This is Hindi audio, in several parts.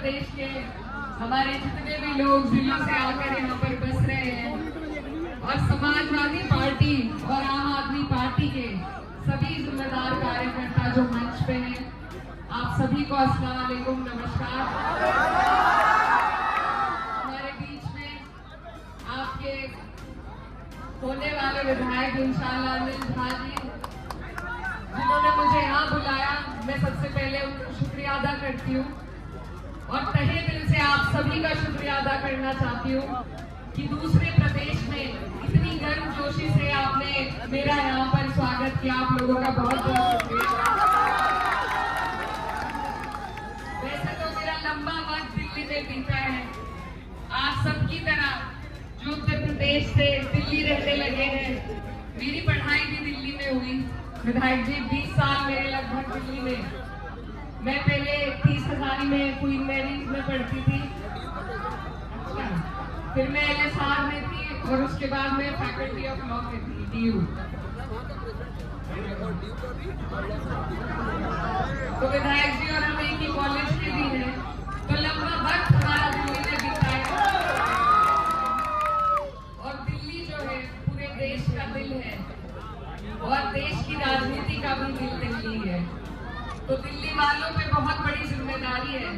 प्रदेश के हमारे जितने भी लोग जिलों से आकर यहाँ पर बस रहे हैं और समाजवादी पार्टी और आम आदमी पार्टी के सभी जिम्मेदार कार्यकर्ता जो मंच पे हैं, आप सभी को अस्सलाम वालेकुम, नमस्कार। हमारे बीच में आपके होने वाले विधायक इंशाअल्लाह अनिल झा जी, जिन्होंने मुझे यहाँ बुलाया, मैं सबसे पहले उनका शुक्रिया अदा करती हूँ और तहे दिल से आप सभी का शुक्रिया अदा करना चाहती हूँ कि दूसरे प्रदेश में इतनी गर्मजोशी से आपने मेरा यहाँ पर स्वागत किया। आप लोगों का बहुत बहुत शुक्रिया। वैसे तो मेरा लंबा वक्त दिल्ली में बीता है, आप सबकी तरह जो उत्तर प्रदेश से दिल्ली रहने लगे हैं। मेरी पढ़ाई भी दिल्ली में हुई विधायक जी, 20 साल मेरे लगभग दिल्ली में। मैं पहले 30 हज़ारी में क्वीन मैरीज में पढ़ती थी, फिर मैं LSR में थी और उसके बाद मैं फैकल्टी ऑफ लॉ में थी, DU। तो विधायक जी और हम एक ही कॉलेज के भी हैं, तो लंबा वक्त हमारा दिल्ली में बीता है और दिल्ली जो है पूरे देश का दिल है और देश की राजनीति का भी दिल दिल्ली है। तो दिल्ली वालों पे बहुत बड़ी जिम्मेदारी है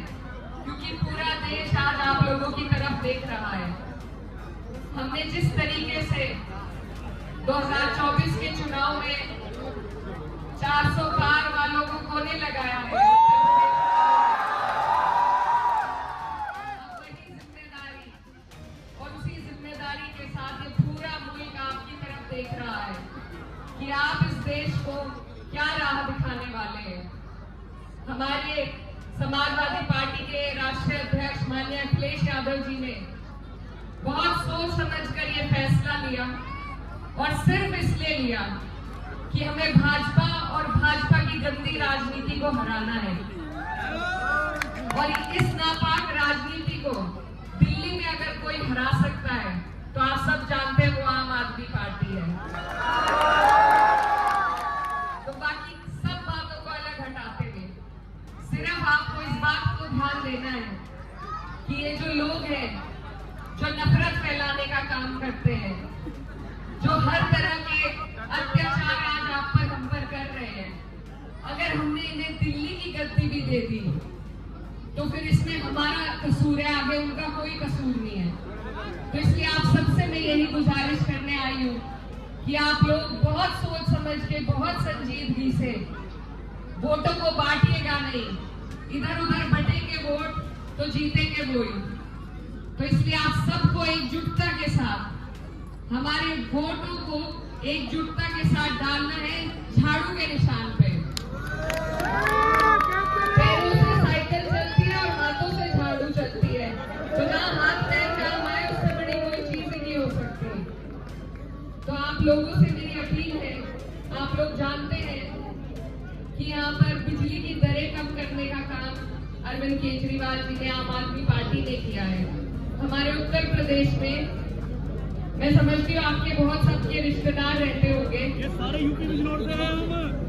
क्योंकि पूरा देश आज आप लोगों की तरफ देख रहा है। हमने जिस तरीके से 2024 के चुनाव में 400 पार वालों को कोने लगाया है, वही जिम्मेदारी और उसी जिम्मेदारी के साथ ये पूरा मुल्क आपकी तरफ देख रहा है कि आप इस देश को क्या राह दिखाने वाले हैं। हमारे समाजवादी पार्टी के राष्ट्रीय अध्यक्ष माननीय अखिलेश यादव जी ने बहुत सोच समझकर ये फैसला लिया और सिर्फ इसलिए लिया कि हमें भाजपा और भाजपा की गंदी राजनीति को हराना है और इस नापाक राजनीति को दिल्ली में अगर कोई हरा सकता है तो आप सब जानते हैं वो आम आदमी पार्टी है। तो बाकी सब बातों को अलग हटाते हुए सिर्फ आपको इस बात को ध्यान देना है कि ये जो लोग हैं जो नफरत फैलाने का काम करते हैं, जो हर तरह के अत्याचार आज आप पर हम पर कर रहे हैं, अगर हमने इन्हें दिल्ली की गद्दी भी दे दी तो फिर इसमें हमारा कसूर है, आगे उनका कोई कसूर नहीं है। तो इसलिए आप सबसे मैं यही गुजारिश करने आई हूँ कि आप लोग बहुत सोच समझ के, बहुत संजीदगी से वोटों को बांटिएगा नहीं, इधर उधर बटेंगे वोट तो जीतेंगे वोट। तो इसलिए आप सबको एकजुटता के साथ हमारे वोटों को एकजुटता के साथ डालना है झाड़ू के निशान पे। पैरों से साइकिल चलती है और हाथों से झाड़ू चलती है, तो ना हाथ पैर काम आए उससे बड़ी कोई चीज नहीं हो सकती। तो आप लोगों से मेरी अपील है, आप लोग जानते हैं कि यहाँ पर बिजली की दरें कम करने का काम अरविंद केजरीवाल जी ने, आम आदमी पार्टी ने किया है। हमारे उत्तर प्रदेश में मैं समझती हूँ आपके बहुत सबके रिश्तेदार रहते होंगे, ये सारे यूपी बिजनौर से हैं हम,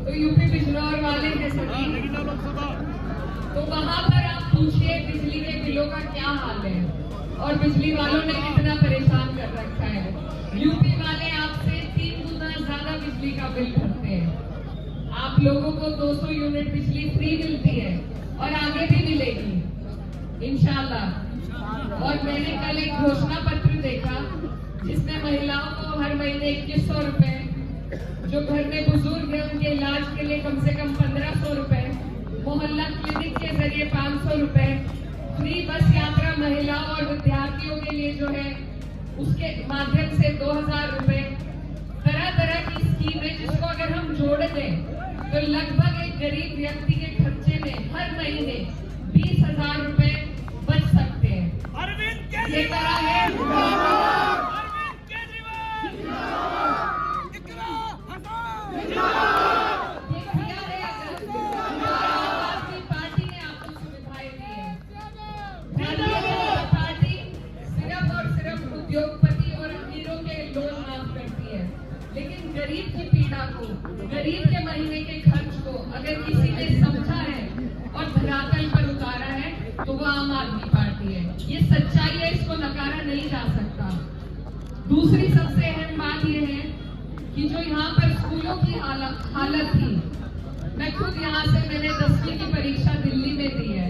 तो यूपी बिजनौर वाले हैं सभी। तो वहाँ पर आप पूछिए बिजली के बिलों का क्या हाल है और बिजली वालों ने कितना परेशान कर रखा है। यूपी वाले आपसे 3 गुना ज्यादा बिजली का बिल भरते हैं। आप लोगों को 200 यूनिट बिजली फ्री मिलती है और आगे भी मिलेगी इंशाल्लाह। और मैंने कल एक घोषणा पत्र देखा जिसमें महिलाओं को हर महीने 2100 रुपए, जो घर में बुजुर्ग है उनके इलाज के लिए कम से कम 1500 रुपए, मोहल्ला क्लिनिक के जरिए 500 रुपए, फ्री बस यात्रा महिलाओं और विद्यार्थियों के लिए जो है उसके माध्यम से 2000 रुपए, तरह तरह की स्कीमें जिसको अगर हम जोड़ दें तो लगभग एक गरीब व्यक्ति के खर्चे में हर महीने 20,000 रुपए बच सकते हैं। ये तरह है पार्टी ने आपको सुविधाएं दी है। पार्टी सिर्फ और सिर्फ उद्योगपति और अमीरों के लोन माफ करती है, लेकिन गरीब की पीड़ा को, गरीब के महीने के खर्च को अगर किसी ने समझा है और धरातल पर उतारा है तो वो आम आदमी पार्टी है। ये सच्चाई है, इसको नकारा नहीं जा सकता। दूसरी सबसे अहम बात यह है कि जो यहाँ पर स्कूलों की हालत थी, मैं खुद यहाँ से मैंने 10वीं की परीक्षा दिल्ली में दी है,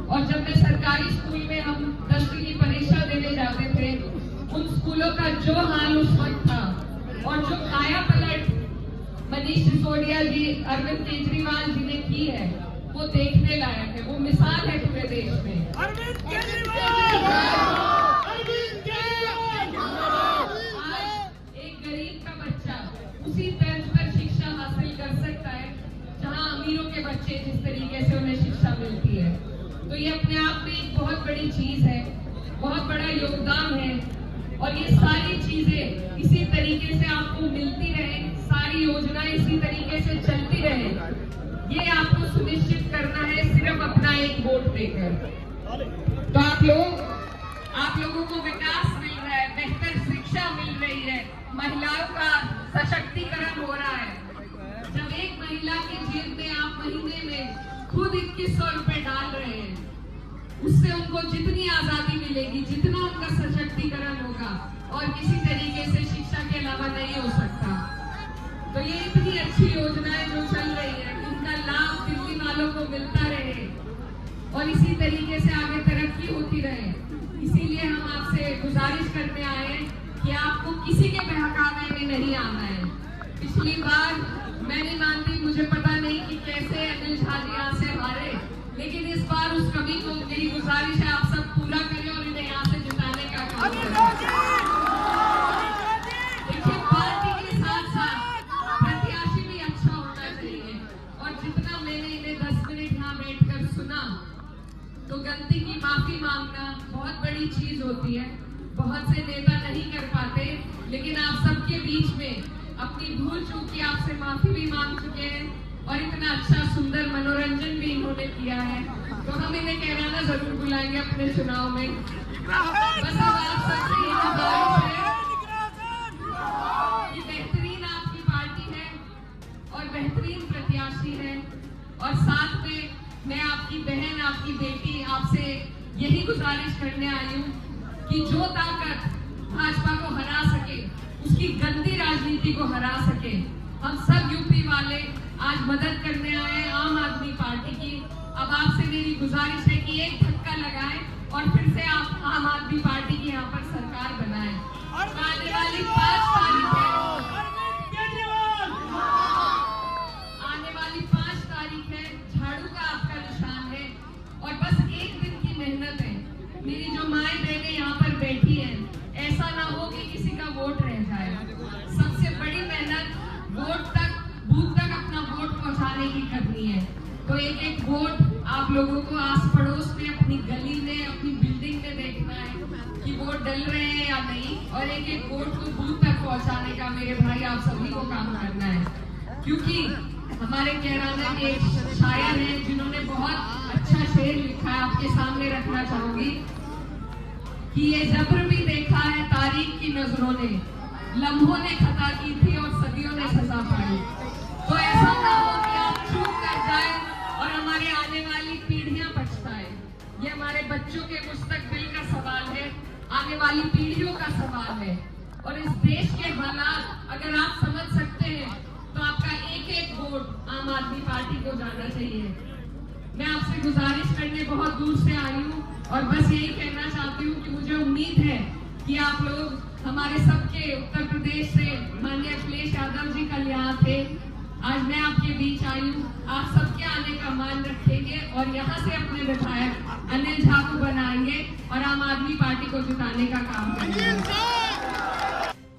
और जब मैं सरकारी स्कूल में हम 10वीं की परीक्षा देने जाते थे, उन स्कूलों का जो हाल उस वक्त था और जो काया पलट मनीष सिसोदिया जी, अरविंद केजरीवाल जी ने की है, वो देखने लायक है। वो मिसाल है पूरे देश में। आज एक गरीब का बच्चा उसी तर्ज पर शिक्षा हासिल कर सकता है जहां अमीरों के बच्चे जिस तरीके से उन्हें शिक्षा मिलती है। तो ये अपने आप में एक बहुत बड़ी चीज है, बहुत बड़ा योगदान है। और ये सारी चीजें इसी तरीके से आपको मिलती रहे, सारी योजना इसी तरीके से चलती रहे, ये आपको सुनिश्चित करना है सिर्फ अपना एक वोट देकर। तो आप लोगों को विकास मिल रहा है, बेहतर शिक्षा मिल रही है, महिलाओं का सशक्तिकरण हो रहा है। जब एक महिला की जेब में आप महीने में खुद 2100 रुपए डाल रहे हैं, उससे उनको जितनी आजादी मिलेगी, जितना उनका सशक्तिकरण होगा, और किसी तरीके से शिक्षा के अलावा नहीं हो सकता। तो ये इतनी अच्छी योजनाएं जो चल रही है, उनका लाभ दिल्ली वालों को मिलता रहे और इसी तरीके से आगे तरक्की होती रहे। इसीलिए हम आपसे गुजारिश करने आए हैं कि आपको किसी के बहकावे में नहीं आना है। पिछली बार मैं नहीं मानती, मुझे पता नहीं कि कैसे अनिल झा जी यहाँ से हारे, लेकिन इस बार उस कमी को मेरी गुजारिश है आप सब पूरा करें और इन्हें यहाँ से जिताने का काम करें। देखिए, पार्टी के साथ साथ प्रत्याशी भी अच्छा होना चाहिए। और जितना मैंने इन्हें 10 मिनट यहाँ बैठकर सुना, तो गलती की माफी मांगना बहुत बड़ी चीज होती है। बहुत से नेता नहीं कर पाते, लेकिन आप सबके बीच में अपनी भूल चूक की आपसे माफी भी मांग चुके हैं और इतना अच्छा सुंदर मनोरंजन भी इन्होंने किया है। तो हम इन्हें कहना जरूर बुलाएंगे अपने चुनाव में। बस अब आप सबसे ये गुजारिश है कि बेहतरीन आपकी पार्टी है और बेहतरीन प्रत्याशी है, और साथ में मैं आपकी बहन, आपकी बेटी, आपसे यही गुजारिश करने आई हूँ कि जो ताकत भाजपा को हरा सके, उसकी गंदी राजनीति को हरा सके, हम सब यूपी वाले आज मदद करने आए हैं आम आदमी पार्टी की। अब आपसे मेरी गुजारिश है कि एक धक्का लगाएं और फिर से आप आम आदमी पार्टी की यहाँ पर सरकार बनाएं। आने वाली 5 तारीख है, झाड़ू का आपका निशान है, और बस एक दिन की मेहनत है। मेरी जो माएं बहनें यहाँ पर बैठी हैं, ऐसा ना हो कि किसी का वोट रह जाए। सबसे बड़ी मेहनत वोट तक, बूथ तक अपना वोट पहुंचाने की करनी है। तो एक एक वोट आप लोगों को आस पड़ोस में, अपनी गली में, अपनी बिल्डिंग में देखना है कि वोट डल रहे हैं या नहीं, और एक एक वोट को बूथ तक पहुंचाने का मेरे भाई आप सभी को काम करना है। क्योंकि हमारे कैराना के एक शायर हैं जिन्होंने बहुत अच्छा शेर लिखा है, आपके सामने रखना चाहूंगी कि ये जबर भी देखा है तारीख की नजरों ने, लम्हों ने खता की थी और सदियों ने सजा पाई। तो ऐसा ना हो कि आप चूक कर जाए और हमारे आने वाली पीढ़ियां पछताए। ये हमारे बच्चों के मुस्तकबिल का सवाल है, आने वाली पीढ़ियों का सवाल है। और इस देश के हालात अगर आप समझ सकते हैं, तो आपका एक एक वोट आम आदमी पार्टी को जाना चाहिए। मैं आपसे गुजारिश करने बहुत दूर से आई हूँ, और बस यही कहना चाहती हूँ कि मुझे उम्मीद है कि आप लोग हमारे सबके उत्तर प्रदेश से माननीय अखिलेश यादव जी कल यहाँ थे, आज मैं आपके बीच आई हूँ। आप सबके आने का मान रखेंगे और यहाँ से अपने विधायक अनिल झा को बनाएंगे और आम आदमी पार्टी को जिताने का काम करेंगे।